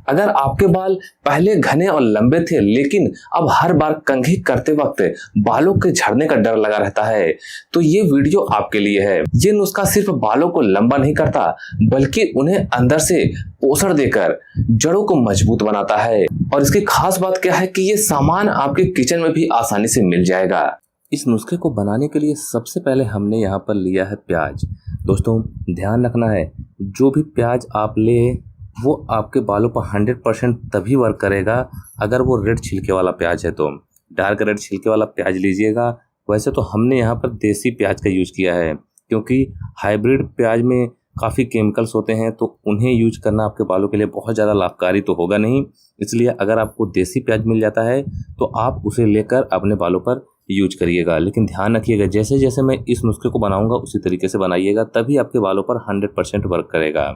अगर आपके बाल पहले घने और लंबे थे लेकिन अब हर बार कंघी करते वक्त बालों के झड़ने का डर लगा रहता है तो ये वीडियो आपके लिए है। ये नुस्खा सिर्फ बालों को लंबा नहीं करता बल्कि उन्हें अंदर से पोषण देकर जड़ों को मजबूत बनाता है। और इसकी खास बात क्या है कि ये सामान आपके किचन में भी आसानी से मिल जाएगा। इस नुस्खे को बनाने के लिए सबसे पहले हमने यहाँ पर लिया है प्याज। दोस्तों ध्यान रखना है, जो भी प्याज आप ले वो आपके बालों पर 100% तभी वर्क करेगा अगर वो रेड छिलके वाला प्याज है। तो डार्क रेड छिलके वाला प्याज लीजिएगा। वैसे तो हमने यहाँ पर देसी प्याज का यूज किया है क्योंकि हाइब्रिड प्याज में काफ़ी केमिकल्स होते हैं तो उन्हें यूज करना आपके बालों के लिए बहुत ज़्यादा लाभकारी तो होगा नहीं। इसलिए अगर आपको देसी प्याज मिल जाता है तो आप उसे लेकर अपने बालों पर यूज करिएगा। लेकिन ध्यान रखिएगा, जैसे जैसे मैं इस नुस्खे को बनाऊंगा उसी तरीके से बनाइएगा, तभी आपके बालों पर 100% वर्क करेगा।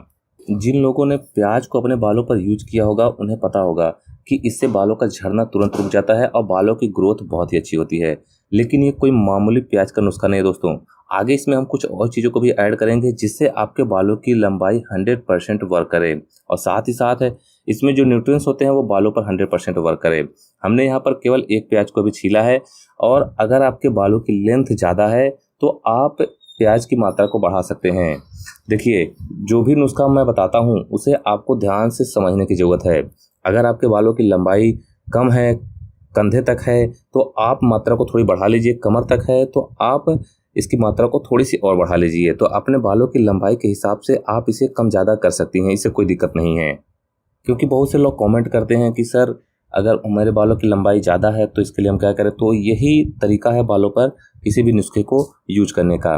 जिन लोगों ने प्याज को अपने बालों पर यूज किया होगा उन्हें पता होगा कि इससे बालों का झड़ना तुरंत रुक जाता है और बालों की ग्रोथ बहुत ही अच्छी होती है। लेकिन ये कोई मामूली प्याज का नुस्खा नहीं है दोस्तों, आगे इसमें हम कुछ और चीज़ों को भी ऐड करेंगे जिससे आपके बालों की लंबाई 100% वर्क करे और साथ ही साथ इसमें जो न्यूट्रिएंट्स होते हैं वो बालों पर 100% वर्क करे। हमने यहाँ पर केवल एक प्याज को भी छीला है और अगर आपके बालों की लेंथ ज़्यादा है तो आप प्याज की मात्रा को बढ़ा सकते हैं। देखिए, जो भी नुस्खा मैं बताता हूँ उसे आपको ध्यान से समझने की ज़रूरत है। अगर आपके बालों की लंबाई कम है, कंधे तक है, तो आप मात्रा को थोड़ी बढ़ा लीजिए। कमर तक है तो आप इसकी मात्रा को थोड़ी सी और बढ़ा लीजिए। तो अपने बालों की लंबाई के हिसाब से आप इसे कम ज़्यादा कर सकती हैं, इससे कोई दिक्कत नहीं है। क्योंकि बहुत से लोग कमेंट करते हैं कि सर अगर मेरे बालों की लंबाई ज़्यादा है तो इसके लिए हम क्या करें। तो यही तरीका है बालों पर किसी भी नुस्खे को यूज करने का।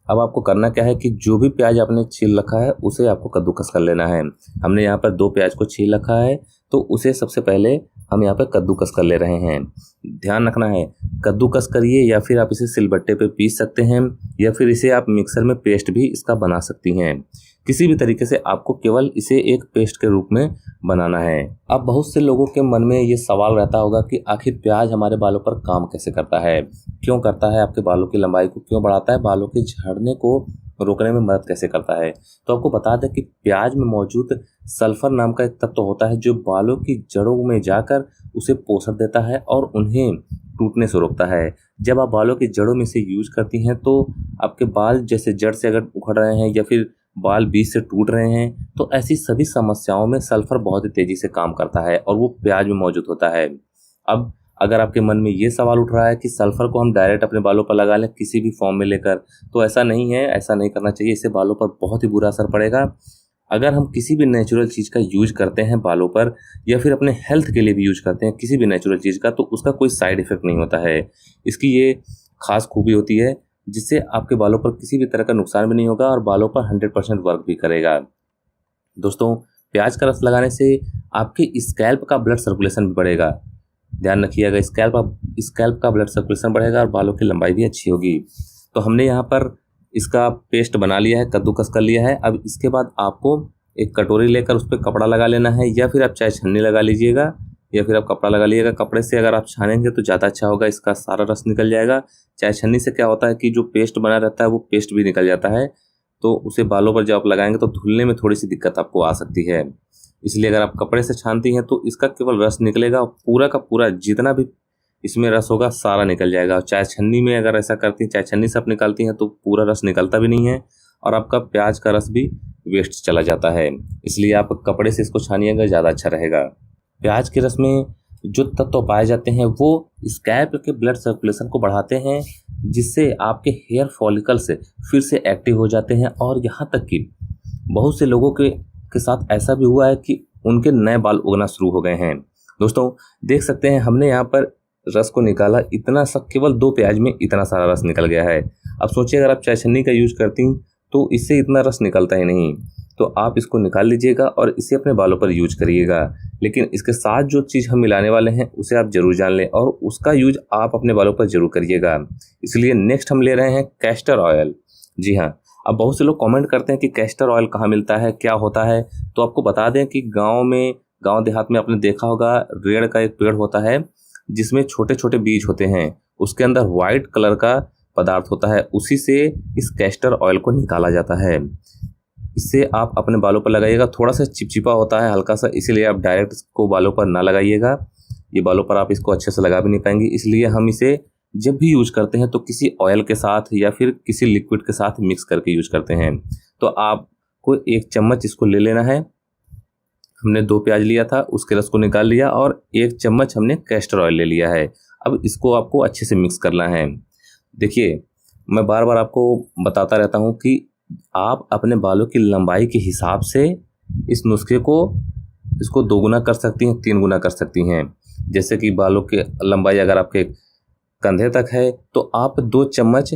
अब आपको करना क्या है कि जो भी प्याज आपने छील रखा है उसे आपको कद्दूकस कर लेना है। हमने यहाँ पर 2 प्याज को छील रखा है तो उसे सबसे पहले हम यहाँ पर कद्दूकस कर ले रहे हैं। ध्यान रखना है, कद्दूकस करिए या फिर आप इसे सिलबट्टे पे पीस सकते हैं या फिर इसे आप मिक्सर में पेस्ट भी इसका बना सकती हैं। किसी भी तरीके से आपको केवल इसे एक पेस्ट के रूप में बनाना है। अब बहुत से लोगों के मन में ये सवाल रहता होगा कि आखिर प्याज हमारे बालों पर काम कैसे करता है, क्यों करता है, आपके बालों की लंबाई को क्यों बढ़ाता है, बालों के झड़ने को रोकने में मदद कैसे करता है। तो आपको बता दें कि प्याज में मौजूद सल्फर नाम का एक तत्व होता है जो बालों की जड़ों में जाकर उसे पोषण देता है और उन्हें टूटने से रोकता है। जब आप बालों की जड़ों में से यूज करती हैं तो आपके बाल जैसे जड़ से अगर उखड़ रहे हैं या फिर बाल बीच से टूट रहे हैं तो ऐसी सभी समस्याओं में सल्फर बहुत ही तेजी से काम करता है और वो प्याज में मौजूद होता है। अब अगर आपके मन में ये सवाल उठ रहा है कि सल्फर को हम डायरेक्ट अपने बालों पर लगा लें किसी भी फॉर्म में लेकर, तो ऐसा नहीं है, ऐसा नहीं करना चाहिए। इससे बालों पर बहुत ही बुरा असर पड़ेगा। अगर हम किसी भी नेचुरल चीज़ का यूज करते हैं बालों पर या फिर अपने हेल्थ के लिए भी यूज करते हैं किसी भी नेचुरल चीज़ का, तो उसका कोई साइड इफेक्ट नहीं होता है। इसकी ये खास खूबी होती है जिससे आपके बालों पर किसी भी तरह का नुकसान भी नहीं होगा और बालों पर 100% वर्क भी करेगा। दोस्तों, प्याज का रस लगाने से आपके स्कैल्प का ब्लड सर्कुलेशन भी बढ़ेगा। ध्यान रखिएगा, स्कैल्प का ब्लड सर्कुलेशन बढ़ेगा और बालों की लंबाई भी अच्छी होगी। तो हमने यहाँ पर इसका पेस्ट बना लिया है, कद्दूकस कर लिया है। अब इसके बाद आपको एक कटोरी लेकर उस पर कपड़ा लगा लेना है या फिर आप चाहे छन्नी लगा लीजिएगा या फिर आप कपड़ा लगा लीजिएगा। कपड़े से अगर आप छानेंगे तो ज़्यादा अच्छा होगा, इसका सारा रस निकल जाएगा। चाहे छन्नी से क्या होता है कि जो पेस्ट बना रहता है वो पेस्ट भी निकल जाता है, तो उसे बालों पर जब आप लगाएंगे तो धुलने में थोड़ी सी दिक्कत आपको आ सकती है। इसलिए अगर आप कपड़े से छानती हैं तो इसका केवल रस निकलेगा और पूरा का पूरा जितना भी इसमें रस होगा सारा निकल जाएगा। और चाहे छन्नी में अगर ऐसा करती हैं, चाहे छन्नी से आप निकालती हैं तो पूरा रस निकलता भी नहीं है और आपका प्याज का रस भी वेस्ट चला जाता है। इसलिए आप कपड़े से इसको छानिएगा, ज़्यादा अच्छा रहेगा। प्याज के रस में जो तत्व पाए जाते हैं वो स्कैल्प के ब्लड सर्कुलेशन को बढ़ाते हैं जिससे आपके हेयर फॉलिकल्स फिर से एक्टिव हो जाते हैं और यहाँ तक कि बहुत से लोगों के साथ ऐसा भी हुआ है कि उनके नए बाल उगना शुरू हो गए हैं। दोस्तों देख सकते हैं हमने यहाँ पर रस को निकाला, इतना सा केवल 2 प्याज में इतना सारा रस निकल गया है। अब सोचिए अगर आप चाय छन्नी का यूज करती तो इससे इतना रस निकलता ही नहीं। तो आप इसको निकाल लीजिएगा और इसे अपने बालों पर यूज करिएगा। लेकिन इसके साथ जो चीज़ हम मिलाने वाले हैं उसे आप जरूर जान लें और उसका यूज आप अपने बालों पर जरूर करिएगा। इसलिए नेक्स्ट हम ले रहे हैं कैस्टर ऑयल। जी हाँ, अब बहुत से लोग कमेंट करते हैं कि कैस्टर ऑयल कहाँ मिलता है, क्या होता है। तो आपको बता दें कि गांव देहात में आपने देखा होगा रेड़ का एक पेड़ होता है जिसमें छोटे छोटे बीज होते हैं, उसके अंदर वाइट कलर का पदार्थ होता है, उसी से इस कैस्टर ऑयल को निकाला जाता है। इससे आप अपने बालों पर लगाइएगा। थोड़ा सा चिपचिपा होता है हल्का सा, इसीलिए आप डायरेक्ट इसको बालों पर ना लगाइएगा। ये बालों पर आप इसको अच्छे से लगा भी नहीं पाएंगे, इसलिए हम इसे जब भी यूज करते हैं तो किसी ऑयल के साथ या फिर किसी लिक्विड के साथ मिक्स करके यूज करते हैं। तो आपको 1 चम्मच इसको ले लेना है। हमने 2 प्याज लिया था, उसके रस को निकाल लिया और 1 चम्मच हमने कैस्टर ऑयल ले लिया है। अब इसको आपको अच्छे से मिक्स करना है। देखिए, मैं बार बार आपको बताता रहता हूँ कि आप अपने बालों की लंबाई के हिसाब से इस नुस्खे को इसको 2 गुना कर सकती हैं, 3 गुना कर सकती हैं। जैसे कि बालों की लंबाई अगर आपके कंधे तक है तो आप 2 चम्मच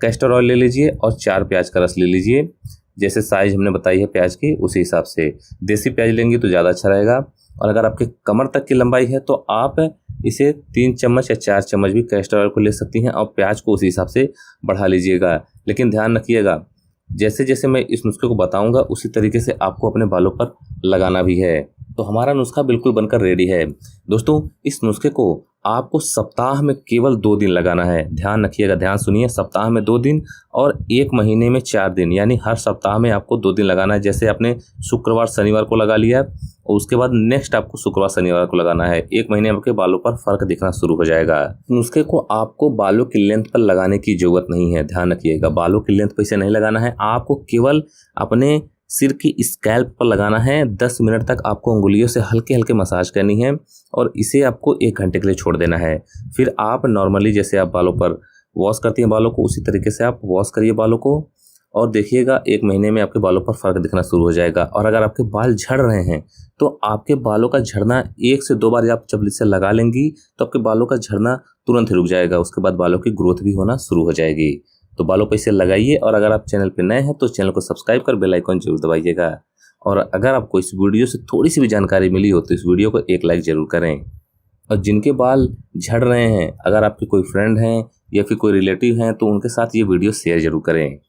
कैस्टर ऑयल ले लीजिए और 4 प्याज का रस ले लीजिए। जैसे साइज हमने बताई है प्याज की, उसी हिसाब से। देसी प्याज लेंगे तो ज़्यादा अच्छा रहेगा। और अगर आपके कमर तक की लंबाई है तो आप इसे 3 चम्मच या 4 चम्मच भी कैस्टर ऑयल को ले सकती हैं और प्याज को उसी हिसाब से बढ़ा लीजिएगा। लेकिन ध्यान रखिएगा, जैसे जैसे मैं इस नुस्खे को बताऊंगा उसी तरीके से आपको अपने बालों पर लगाना भी है। तो हमारा नुस्खा बिल्कुल बनकर रेडी है। दोस्तों, इस नुस्खे को आपको सप्ताह में केवल 2 दिन लगाना है। ध्यान रखिएगा, ध्यान सुनिए, सप्ताह में 2 दिन और 1 महीने में 4 दिन, यानी हर सप्ताह में आपको 2 दिन लगाना है। जैसे आपने शुक्रवार शनिवार को लगा लिया और उसके बाद नेक्स्ट आपको शुक्रवार शनिवार को लगाना है। 1 महीने में आपके बालों पर फर्क दिखना शुरू हो जाएगा। नुस्खे को आपको बालों की लेंथ पर लगाने की जरूरत नहीं है। ध्यान रखिएगा, बालों की लेंथ पर इसे नहीं लगाना है, आपको केवल अपने सिर की स्कैल्प पर लगाना है। 10 मिनट तक आपको उंगलियों से हल्के हल्के मसाज करनी है और इसे आपको 1 घंटे के लिए छोड़ देना है। फिर आप नॉर्मली जैसे आप बालों पर वॉश करती हैं बालों को, उसी तरीके से आप वॉश करिए बालों को और देखिएगा 1 महीने में आपके बालों पर फर्क दिखना शुरू हो जाएगा। और अगर आपके बाल झड़ रहे हैं तो आपके बालों का झड़ना 1 से 2 बार आप जब इसे लगा लेंगी तो आपके बालों का झड़ना तुरंत ही रुक जाएगा। उसके बाद बालों की ग्रोथ भी होना शुरू हो जाएगी। तो बालों पर इसे लगाइए और अगर आप चैनल पर नए हैं तो चैनल को सब्सक्राइब कर बेल आइकन जरूर दबाइएगा। और अगर आपको इस वीडियो से थोड़ी सी भी जानकारी मिली हो तो इस वीडियो को 1 लाइक जरूर करें। और जिनके बाल झड़ रहे हैं, अगर आपके कोई फ्रेंड हैं या फिर कोई रिलेटिव हैं तो उनके साथ ये वीडियो शेयर जरूर करें।